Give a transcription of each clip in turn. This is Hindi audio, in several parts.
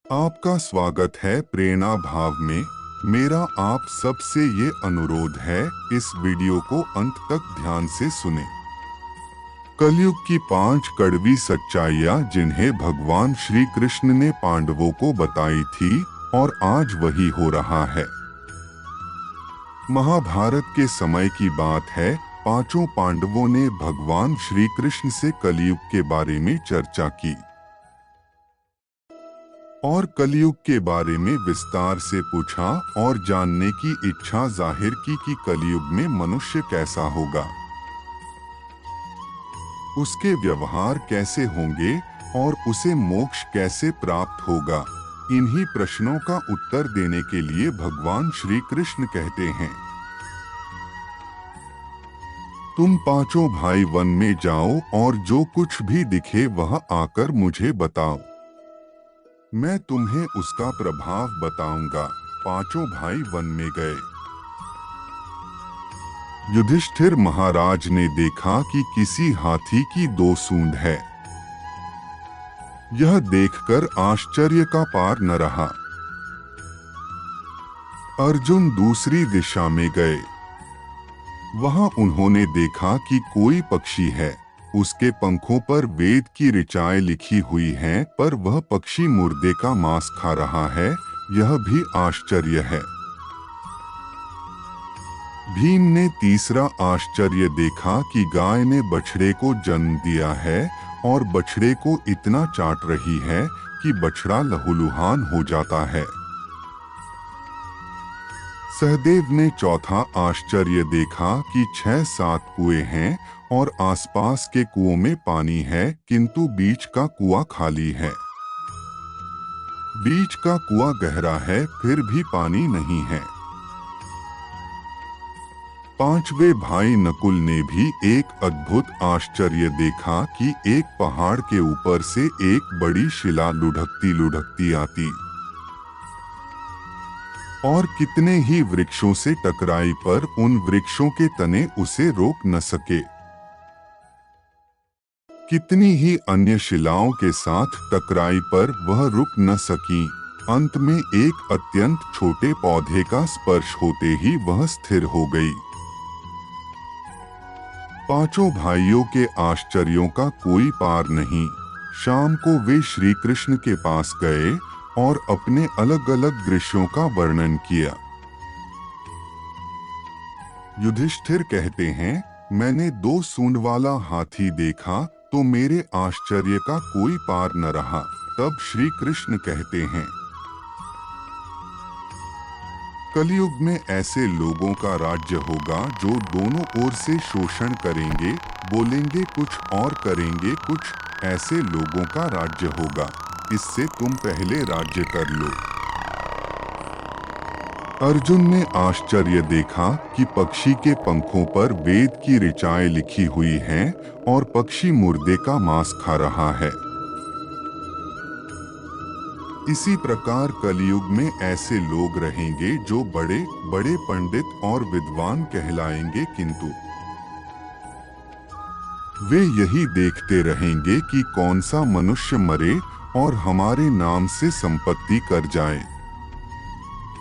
आपका स्वागत है प्रेरणा भाव में। मेरा आप सबसे ये अनुरोध है, इस वीडियो को अंत तक ध्यान से सुने। कलयुग की 5 कड़वी सच्चाइयाँ जिन्हें भगवान श्री कृष्ण ने पांडवों को बताई थी और आज वही हो रहा है। महाभारत के समय की बात है। पांचों पांडवों ने भगवान श्री कृष्ण से कलयुग के बारे में चर्चा की और कलयुग के बारे में विस्तार से पूछा और जानने की इच्छा जाहिर की कि कलयुग में मनुष्य कैसा होगा, उसके व्यवहार कैसे होंगे और उसे मोक्ष कैसे प्राप्त होगा। इन्हीं प्रश्नों का उत्तर देने के लिए भगवान श्री कृष्ण कहते हैं, तुम पांचों भाई वन में जाओ और जो कुछ भी दिखे वह आकर मुझे बताओ, मैं तुम्हें उसका प्रभाव बताऊंगा। पांचों भाई वन में गए। युधिष्ठिर महाराज ने देखा कि किसी हाथी की 2 सूंड है। यह देखकर आश्चर्य का पार न रहा। अर्जुन दूसरी दिशा में गए। वहां उन्होंने देखा कि कोई पक्षी है, उसके पंखों पर वेद की ऋचाएं लिखी हुई हैं, पर वह पक्षी मुर्दे का मांस खा रहा है। यह भी आश्चर्य है। भीम ने तीसरा आश्चर्य देखा कि गाय ने बछड़े को जन्म दिया है और बछड़े को इतना चाट रही है कि बछड़ा लहूलुहान हो जाता है। सहदेव ने चौथा आश्चर्य देखा कि 6-7 कुएं हैं और आसपास के कुओं में पानी है, किंतु बीच का कुआं खाली है। बीच का कुआं गहरा है, फिर भी पानी नहीं है। 5वें भाई नकुल ने भी एक अद्भुत आश्चर्य देखा कि एक पहाड़ के ऊपर से एक बड़ी शिला लुढ़कती लुढ़कती आती और कितने ही वृक्षों से टकराई, पर उन वृक्षों के तने उसे रोक न सके। कितनी ही अन्य शिलाओं के साथ टकराई, पर वह रुक न सकी। अंत में एक अत्यंत छोटे पौधे का स्पर्श होते ही वह स्थिर हो गई। पांचों भाइयों के आश्चर्यों का कोई पार नहीं। शाम को वे श्री कृष्ण के पास गए और अपने अलग अलग दृश्यों का वर्णन किया। युधिष्ठिर कहते हैं, मैंने 2 सूंड वाला हाथी देखा तो मेरे आश्चर्य का कोई पार न रहा। तब श्री कृष्ण कहते हैं, कलयुग में ऐसे लोगों का राज्य होगा जो दोनों ओर से शोषण करेंगे, बोलेंगे कुछ और करेंगे कुछ। ऐसे लोगों का राज्य होगा। इससे तुम पहले राज्य कर लो। अर्जुन ने आश्चर्य देखा कि पक्षी के पंखों पर वेद की ऋचाएं लिखी हुई हैं और पक्षी मुर्दे का मांस खा रहा है। इसी प्रकार कलयुग में ऐसे लोग रहेंगे जो बड़े बड़े पंडित और विद्वान कहलाएंगे, किंतु वे यही देखते रहेंगे कि कौन सा मनुष्य मरे और हमारे नाम से संपत्ति कर जाए।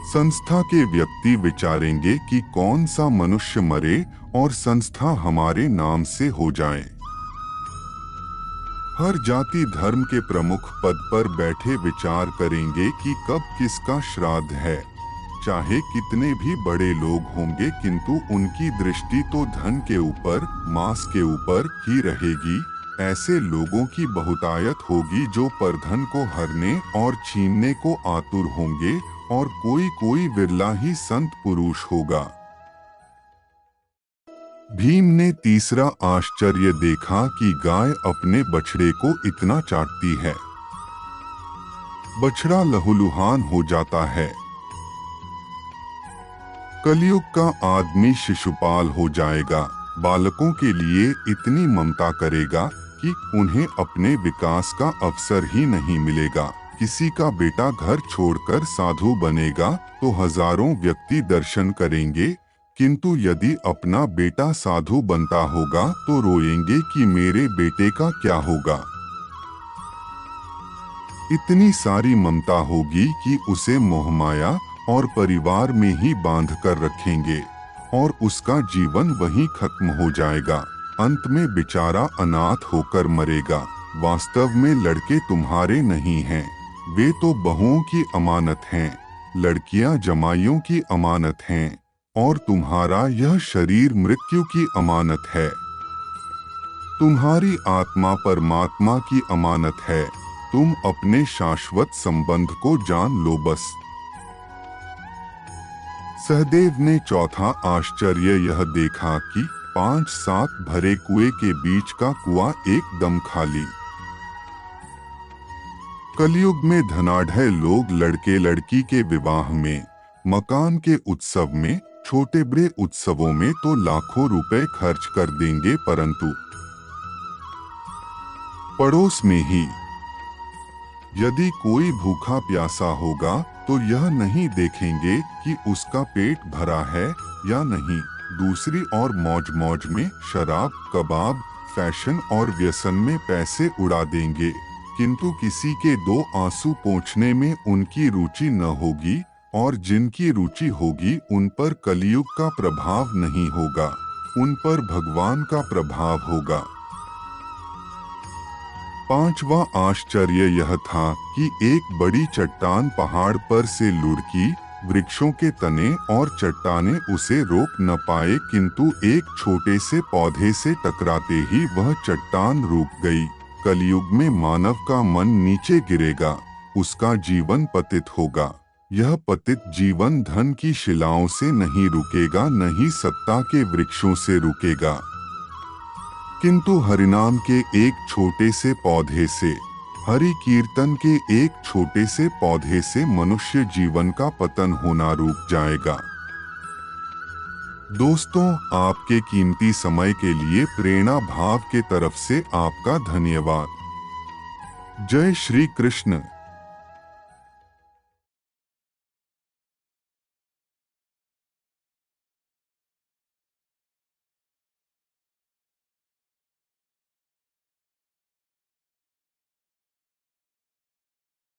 संस्था के व्यक्ति विचारेंगे कि कौन सा मनुष्य मरे और संस्था हमारे नाम से हो जाए। हर जाति धर्म के प्रमुख पद पर बैठे विचार करेंगे कि कब किसका श्राद्ध है। चाहे कितने भी बड़े लोग होंगे, किंतु उनकी दृष्टि तो धन के ऊपर, मांस के ऊपर ही रहेगी। ऐसे लोगों की बहुतायत होगी जो परधन को हरने और छीनने को आतुर होंगे और कोई कोई विरला ही संत पुरुष होगा। भीम ने तीसरा आश्चर्य देखा कि गाय अपने बछड़े को इतना चाटती है, बछड़ा लहूलुहान हो जाता है। कलयुग का आदमी शिशुपाल हो जाएगा, बालकों के लिए इतनी ममता करेगा कि उन्हें अपने विकास का अवसर ही नहीं मिलेगा। किसी का बेटा घर छोड़कर साधु बनेगा तो हजारों व्यक्ति दर्शन करेंगे, किंतु यदि अपना बेटा साधु बनता होगा तो रोएंगे कि मेरे बेटे का क्या होगा। इतनी सारी ममता होगी कि उसे मोहमाया और परिवार में ही बांध कर रखेंगे और उसका जीवन वहीं खत्म हो जाएगा। अंत में बेचारा अनाथ होकर मरेगा। वास्तव में लड़के तुम्हारे नहीं हैं, वे तो बहुओं की अमानत हैं। लड़कियां जमाइयों की अमानत हैं और तुम्हारा यह शरीर मृत्यु की अमानत है। तुम्हारी आत्मा परमात्मा की अमानत है। तुम अपने शाश्वत संबंध को जान लो बस। सहदेव ने चौथा आश्चर्य यह देखा कि 5-7 भरे कुएं के बीच का कुआं एकदम खाली। कलयुग में धनाढ़ लोग लड़के लड़की के विवाह में, मकान के उत्सव में, छोटे बड़े उत्सवों में तो लाखों रुपए खर्च कर देंगे, परंतु पड़ोस में ही यदि कोई भूखा प्यासा होगा तो यह नहीं देखेंगे कि उसका पेट भरा है या नहीं। दूसरी ओर मौज मौज में शराब, कबाब, फैशन और व्यसन में पैसे उड़ा देंगे, किंतु किसी के 2 आंसू पोंछने में उनकी रुचि न होगी और जिनकी रुचि होगी उन पर कलयुग का प्रभाव नहीं होगा, उन पर भगवान का प्रभाव होगा। 5वां आश्चर्य यह था कि एक बड़ी चट्टान पहाड़ पर से लुढ़की। वृक्षों के तने और चट्टानें उसे रोक न पाए, किंतु एक छोटे से पौधे से टकराते ही वह चट्टान रुक गई। कलयुग में मानव का मन नीचे गिरेगा, उसका जीवन पतित होगा। यह पतित जीवन धन की शिलाओं से नहीं रुकेगा, न ही सत्ता के वृक्षों से रुकेगा, किंतु हरिनाम के एक छोटे से पौधे से, हरि कीर्तन के एक छोटे से पौधे से मनुष्य जीवन का पतन होना रुक जाएगा। दोस्तों, आपके कीमती समय के लिए प्रेरणा भाव के तरफ से आपका धन्यवाद। जय श्री कृष्ण।